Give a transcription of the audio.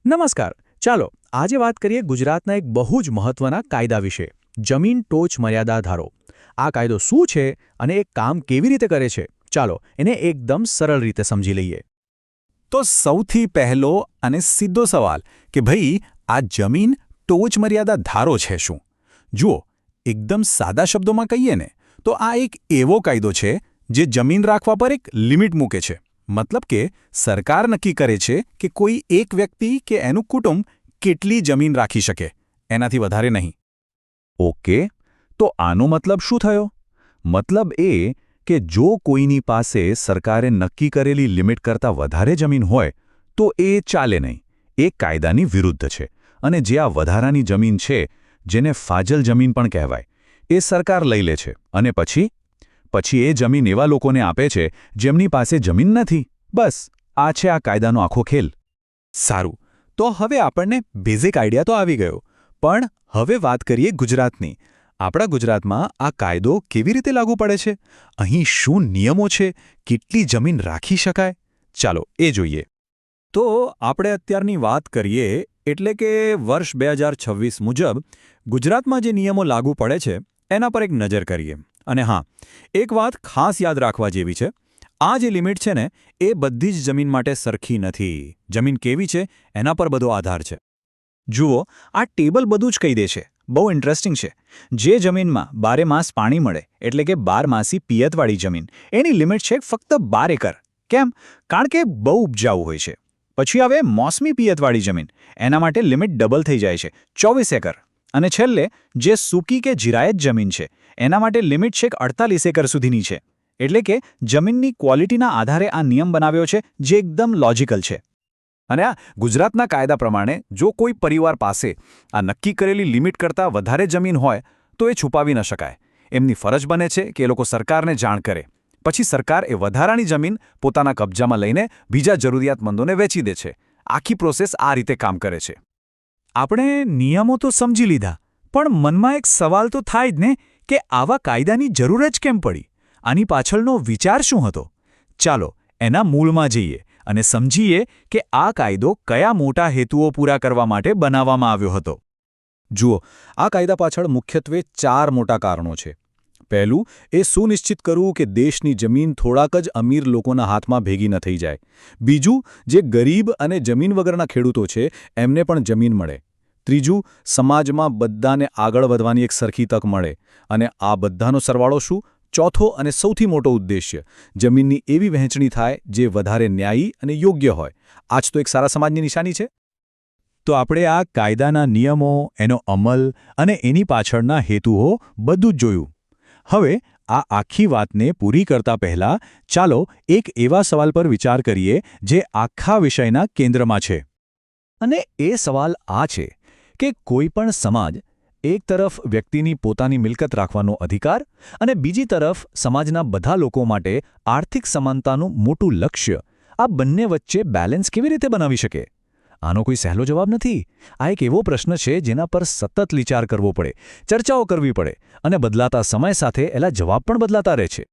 નમસ્કાર. ચાલો આજે વાત કરીએ ગુજરાતના એક બહુ જ મહત્વના કાયદા વિશે. જમીન ટોચ મર્યાદા ધારો. આ કાયદો શું છે અને એ કામ કેવી રીતે કરે છે? ચાલો એને એકદમ સરળ રીતે સમજી લઈએ. તો સૌથી પહેલો અને સીધો સવાલ કે ભાઈ આ જમીન ટોચ મર્યાદા ધારો છે શું? જુઓ, એકદમ સાદા શબ્દોમાં કહીએ ને તો આ એક એવો કાયદો છે જે જમીન રાખવા પર એક લિમિટ મૂકે છે. મતલબ કે સરકાર નક્કી કરે છે કે કોઈ એક વ્યક્તિ કે એનું કુટુંબ કેટલી જમીન રાખી શકે, એનાથી વધારે નહીં. ઓકે, તો આનો મતલબ શું થયો? મતલબ એ કે જો કોઈની પાસે સરકારે નક્કી કરેલી લિમિટ કરતાં વધારે જમીન હોય તો એ ચાલે નહીં. એ કાયદાની વિરુદ્ધ છે. અને જે આ વધારાની જમીન છે, જેને ફાજલ જમીન પણ કહેવાય, એ સરકાર લઈ લે છે અને પછી એ જમીન એવા લોકોને આપે છે જેમની પાસે જમીન નથી. બસ આ છે આ કાયદાનો આખો ખેલ. સારું, તો હવે આપણને બેઝિક આઈડિયા તો આવી ગયો, પણ હવે વાત કરીએ ગુજરાતની. આપણા ગુજરાતમાં આ કાયદો કેવી રીતે લાગુ પડે છે? અહીં શું નિયમો છે? કેટલી જમીન રાખી શકાય? ચાલો એ જોઈએ. તો આપણે અત્યારની વાત કરીએ એટલે કે વર્ષ 2026 મુજબ ગુજરાતમાં જે નિયમો લાગુ પડે છે એના પર એક નજર કરીએ. અને હા, એક વાત ખાસ યાદ રાખવા જેવી છે. આ જે લિમિટ છે ને એ બધી જ જમીન માટે સરખી નથી. જમીન કેવી છે એના પર બધો આધાર છે. જુઓ, આ ટેબલ બધું જ કહી દે છે. બહુ ઇન્ટરેસ્ટિંગ છે. જે જમીનમાં બારેમાસ પાણી મળે એટલે કે બારમાસી પિયતવાળી જમીન, એની લિમિટ છે ફક્ત 12 એકર. કેમ? કારણ કે બહુ ઉપજાઉ હોય છે. પછી આવે મોસમી પિયતવાળી જમીન. એના માટે લિમિટ ડબલ થઈ જાય છે, 24 એકર. અને છેલ્લે જે સૂકી કે જિરાયત જમીન છે એના માટે લિમિટ છેક 48 એકર સુધીની છે. એટલે કે જમીનની ક્વોલિટીના આધારે આ નિયમ બનાવ્યો છે, જે એકદમ લોજિકલ છે. અને આ ગુજરાતના કાયદા પ્રમાણે જો કોઈ પરિવાર પાસે આ નક્કી કરેલી લિમિટ કરતાં વધારે જમીન હોય તો એ છુપાવી ન શકાય. એમની ફરજ બને છે કે એ લોકો સરકારને જાણ કરે. પછી સરકાર એ વધારાની જમીન પોતાના કબજામાં લઈને બીજા જરૂરિયાતમંદોને વેચી દે છે. આખી પ્રોસેસ આ રીતે કામ કરે છે. આપણે નિયમો તો સમજી લીધા, પણ મનમાં એક સવાલ તો થાય જ ને કે આવા કાયદાની જરૂર જ કેમ પડી? આની પાછળનો વિચાર શું હતો? ચાલો એના મૂળમાં જઈએ અને સમજીએ કે આ કાયદો કયા મોટા હેતુઓ પૂરા કરવા માટે બનાવવામાં આવ્યો હતો. જુઓ, આ કાયદા પાછળ મુખ્યત્વે 4 મોટા કારણો છે. પહેલું, એ સુનિશ્ચિત કરવું કે દેશની જમીન થોડાક જ અમીર લોકોના હાથમાં ભેગી ન થઈ જાય. બીજું, જે ગરીબ અને જમીન વગરના ખેડૂતો છે એમને પણ જમીન મળે. ત્રીજું, સમાજમાં બધાને આગળ વધવાની એક સરખી તક મળે. અને આ બધાનો સરવાળો શું? ચોથો અને સૌથી મોટો ઉદ્દેશ્ય, જમીનની એવી વહેંચણી થાય જે વધારે ન્યાયી અને યોગ્ય હોય. આ જ તો એક સારા સમાજની નિશાની છે. તો આપણે આ કાયદાના નિયમો, એનો અમલ અને એની પાછળના હેતુઓ બધું જ જોયું. હવે આ આખી વાતને પૂરી કરતા પહેલા ચાલો એક એવા સવાલ પર વિચાર કરીએ જે આખા વિષયના કેન્દ્રમાં છે. અને એ સવાલ આ છે કે કોઈ પણ સમાજ એક તરફ વ્યક્તિની પોતાની મિલકત રાખવાનો અધિકાર અને બીજી તરફ સમાજના બધા લોકો માટે આર્થિક સમાનતાનું મોટું લક્ષ્ય, આ બંને વચ્ચે બેલેન્સ કેવી રીતે બનાવી શકે? આનો કોઈ સહેલો જવાબ નથી. આ એક એવો પ્રશ્ન છે જેના પર સતત વિચાર કરવો પડે, ચર્ચાઓ કરવી પડે અને બદલાતા સમય સાથે એના જવાબ પણ બદલાતા રહે છે.